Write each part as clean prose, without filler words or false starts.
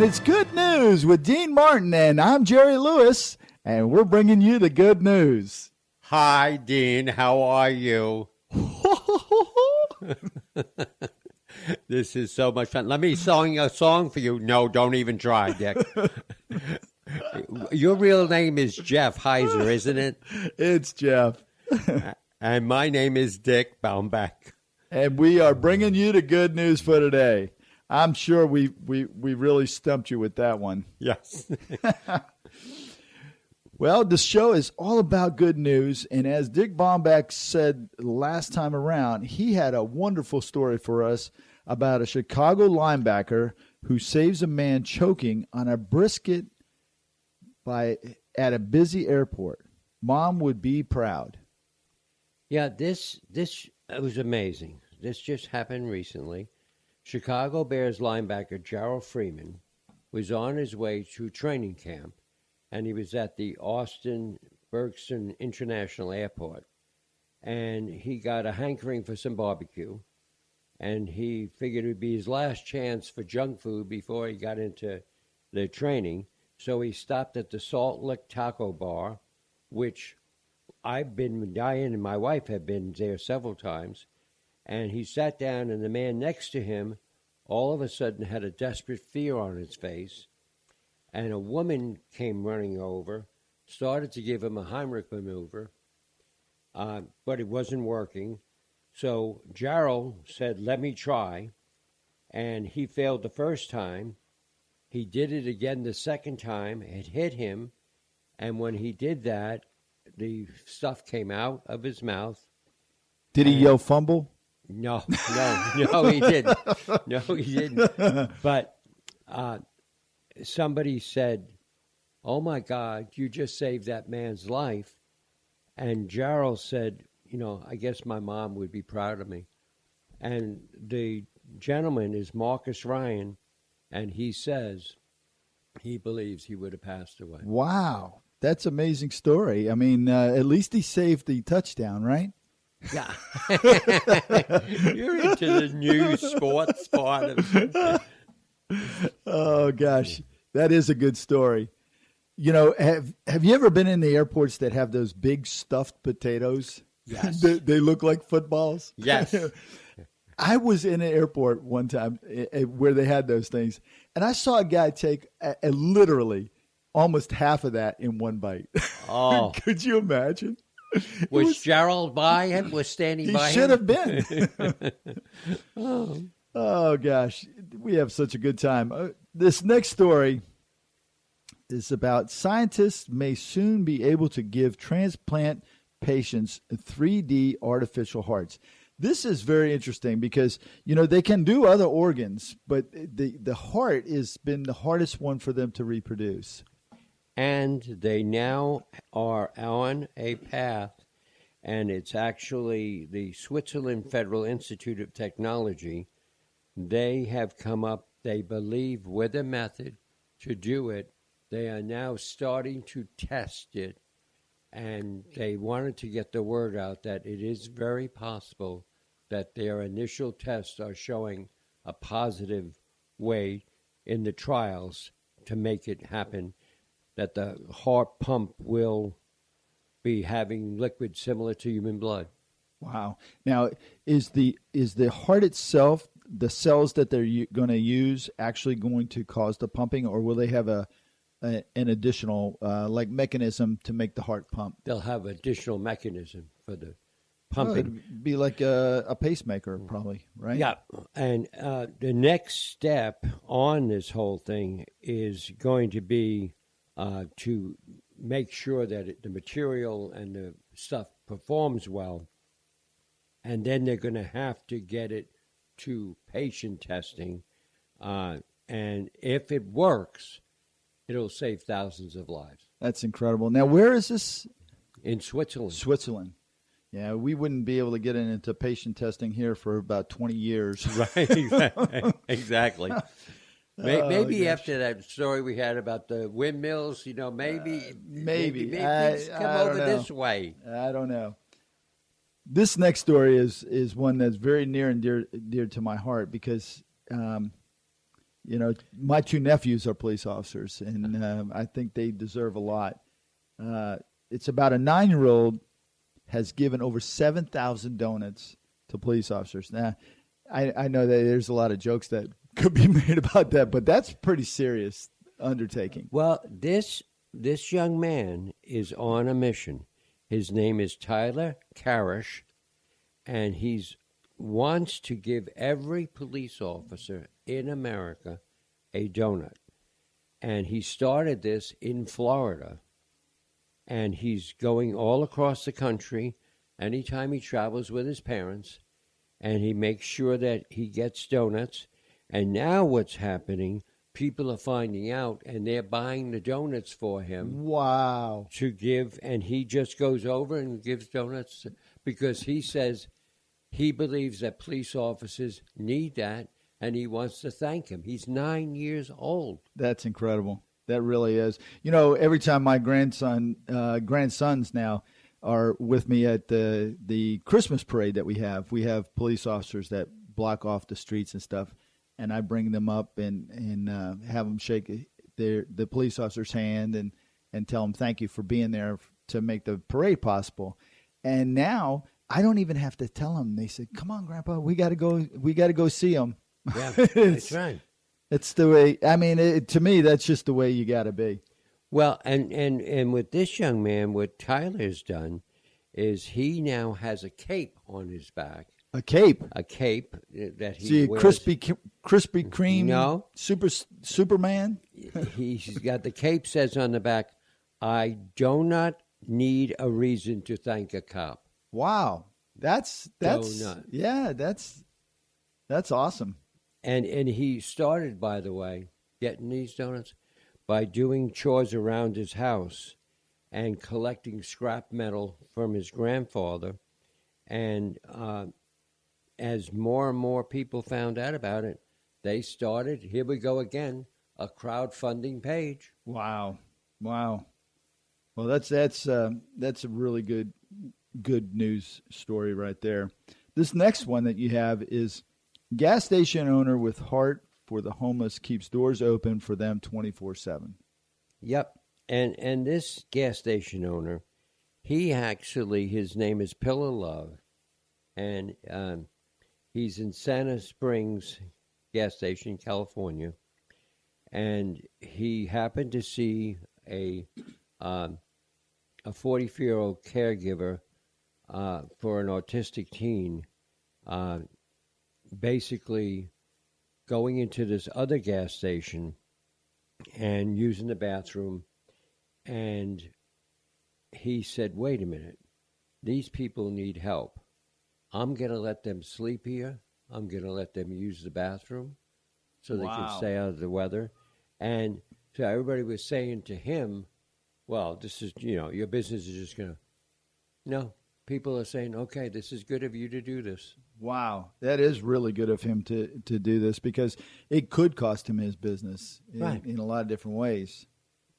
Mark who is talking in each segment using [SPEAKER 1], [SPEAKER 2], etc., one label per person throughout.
[SPEAKER 1] it's Good News with Dean Martin, and I'm Jerry Lewis, and we're bringing you the good news.
[SPEAKER 2] Hi, Dean. How are you? This is so much fun. Let me sing a song for you. No, don't even try, Dick. Your real name is Jeff Heiser, isn't it?
[SPEAKER 1] It's Jeff.
[SPEAKER 2] And my name is Dick Baumbach.
[SPEAKER 1] And we are bringing you the good news for today. I'm sure we really stumped you with that one.
[SPEAKER 2] Yes.
[SPEAKER 1] Well, the show is all about good news, and as Dick Baumbach said last time around, he had a wonderful story for us about a Chicago linebacker who saves a man choking on a brisket at a busy airport. Mom would be proud.
[SPEAKER 2] Yeah, this was amazing. This just happened recently. Chicago Bears linebacker Gerald Freeman was on his way to training camp, and he was at the Austin Bergson International Airport, and he got a hankering for some barbecue, and he figured it would be his last chance for junk food before he got into the training, so he stopped at the Salt Lick Taco Bar, which Diane and my wife have been there several times, and he sat down, and the man next to him all of a sudden had a desperate fear on his face, and a woman came running over, started to give him a Heimlich maneuver, but it wasn't working. So Gerald said, "Let me try," and he failed the first time. He did it again the second time. It hit him, and when he did that, the stuff came out of his mouth.
[SPEAKER 1] Did he yell fumble?
[SPEAKER 2] No, he didn't. No, he didn't. But somebody said, "Oh, my God, you just saved that man's life." And Gerald said, "I guess my mom would be proud of me." And the gentleman is Marcus Ryan, and he says he believes he would have passed away.
[SPEAKER 1] Wow, that's an amazing story. I mean, at least he saved the touchdown, right?
[SPEAKER 2] Yeah. You're into the new sports part of it.
[SPEAKER 1] Oh, gosh. That is a good story. Have you ever been in the airports that have those big stuffed potatoes?
[SPEAKER 2] Yes.
[SPEAKER 1] They look like footballs?
[SPEAKER 2] Yes.
[SPEAKER 1] I was in an airport one time where they had those things, and I saw a guy take literally almost half of that in one bite.
[SPEAKER 2] Oh.
[SPEAKER 1] Could you imagine?
[SPEAKER 2] Was Gerald by him? Was standing by him?
[SPEAKER 1] He should have been. Oh, gosh. We have such a good time. This next story is about scientists may soon be able to give transplant patients 3D artificial hearts. This is very interesting because, they can do other organs, but the heart has been the hardest one for them to reproduce.
[SPEAKER 2] And they now are on a path, and it's actually the Switzerland Federal Institute of Technology. They have come up, they believe, with a method to do it. They are now starting to test it, and they wanted to get the word out that it is very possible that their initial tests are showing a positive way in the trials to make it happen, that the heart pump will be having liquid similar to human blood.
[SPEAKER 1] Wow. Now, is the heart itself, the cells that they're going to use, actually going to cause the pumping, or will they have an additional mechanism to make the heart pump?
[SPEAKER 2] They'll have additional mechanism for the pumping.
[SPEAKER 1] Well, it'd be like a pacemaker, probably, right?
[SPEAKER 2] Yeah. And the next step on this whole thing is going to be to make sure that the material and the stuff performs well. And then they're going to have to get it to patient testing. And if it works, it'll save thousands of lives.
[SPEAKER 1] That's incredible. Now, where is this?
[SPEAKER 2] In Switzerland.
[SPEAKER 1] Switzerland. Yeah, we wouldn't be able to get into patient testing here for about 20 years.
[SPEAKER 2] Right, exactly. Maybe
[SPEAKER 1] gosh.
[SPEAKER 2] after that story we had about the windmills, maybe things come
[SPEAKER 1] I
[SPEAKER 2] over
[SPEAKER 1] don't know.
[SPEAKER 2] this way.
[SPEAKER 1] I don't know. This next story is one that's very near and dear to my heart because, You know, my two nephews are police officers, and I think they deserve a lot. It's about a 9-year-old has given over 7,000 donuts to police officers. Now, I know that there's a lot of jokes that could be made about that, but that's pretty serious undertaking.
[SPEAKER 2] Well, this young man is on a mission. His name is Tyler Karish, and he's wants to give every police officer in America a donut. And he started this in Florida. And he's going all across the country anytime he travels with his parents. And he makes sure that he gets donuts. And now what's happening, people are finding out, and they're buying the donuts for him.
[SPEAKER 1] Wow.
[SPEAKER 2] To give, and he just goes over and gives donuts because he says he believes that police officers need that, and he wants to thank him. He's 9 years old.
[SPEAKER 1] That's incredible. That really is. You know, every time my grandsons now are with me at the Christmas parade that we have police officers that block off the streets and stuff, and I bring them up and have them shake the police officer's hand and tell them thank you for being there to make the parade possible. And now I don't even have to tell them. They said, "Come on, Grandpa, we got to go see them."
[SPEAKER 2] Yeah, that's right.
[SPEAKER 1] It's the way. I mean, to me, that's just the way you got to be.
[SPEAKER 2] Well, and with this young man, what Tyler's done is he now has a cape on his back.
[SPEAKER 1] A cape
[SPEAKER 2] that he
[SPEAKER 1] See,
[SPEAKER 2] wears.
[SPEAKER 1] Krispy Kreme.
[SPEAKER 2] No,
[SPEAKER 1] Superman.
[SPEAKER 2] He's got the cape says on the back, "I do not need a reason to thank a cop."
[SPEAKER 1] Wow, that's
[SPEAKER 2] Donut.
[SPEAKER 1] Yeah, that's awesome.
[SPEAKER 2] And he started, by the way, getting these donuts by doing chores around his house and collecting scrap metal from his grandfather. And as more and more people found out about it, they started, here we go again, a crowdfunding page.
[SPEAKER 1] Wow. Well, that's a really good news story right there. This next one that you have is gas station owner with heart for the homeless keeps doors open for them 24/7.
[SPEAKER 2] Yep. And this gas station owner, his name is Pillar Love, and he's in Santa Springs gas station, California, and he happened to see a 44-year-old caregiver for an autistic teen basically going into this other gas station and using the bathroom. And he said, wait a minute, these people need help. I'm going to let them sleep here. I'm going to let them use the bathroom so they can stay out of the weather. And so everybody was saying to him, well, this is, your business is just going to, no. People are saying, okay, this is good of you to do this.
[SPEAKER 1] Wow. That is really good of him to do this because it could cost him his business in a lot of different ways.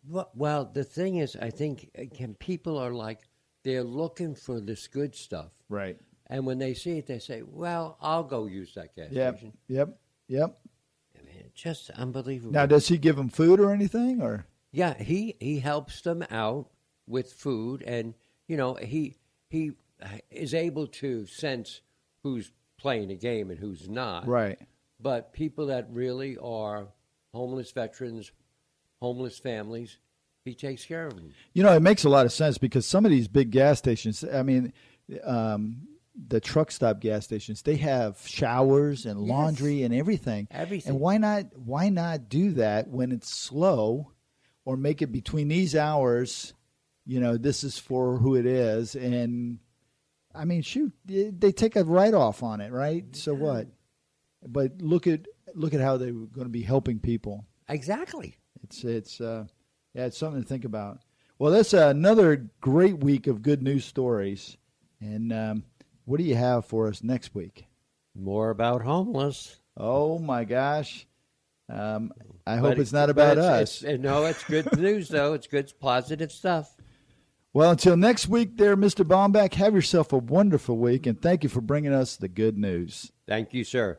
[SPEAKER 2] Well, the thing is, I think, again, people are like, they're looking for this good stuff.
[SPEAKER 1] Right.
[SPEAKER 2] And when they see it, they say, well, I'll go use that gas station.
[SPEAKER 1] Yep.
[SPEAKER 2] I mean, it's just unbelievable.
[SPEAKER 1] Now, does he give them food or anything? Or
[SPEAKER 2] yeah, he helps them out with food. And, he is able to sense who's playing a game and who's not.
[SPEAKER 1] Right.
[SPEAKER 2] But people that really are homeless veterans, homeless families, he takes care of them.
[SPEAKER 1] It makes a lot of sense because some of these big gas stations, I mean, the truck stop gas stations, they have showers and laundry and everything. And why not do that when it's slow, or make it between these hours? This is for who it is. And I mean, shoot, they take a write-off on it, right? So what? But look at how they're going to be helping people.
[SPEAKER 2] Exactly.
[SPEAKER 1] It's something to think about. Well, that's another great week of good news stories. And what do you have for us next week?
[SPEAKER 2] More about homeless.
[SPEAKER 1] Oh my gosh. I hope it's not about us.
[SPEAKER 2] No, it's good news, though. It's good, positive stuff.
[SPEAKER 1] Well, until next week there, Mr. Baumbach, have yourself a wonderful week, and thank you for bringing us the good news.
[SPEAKER 2] Thank you, sir.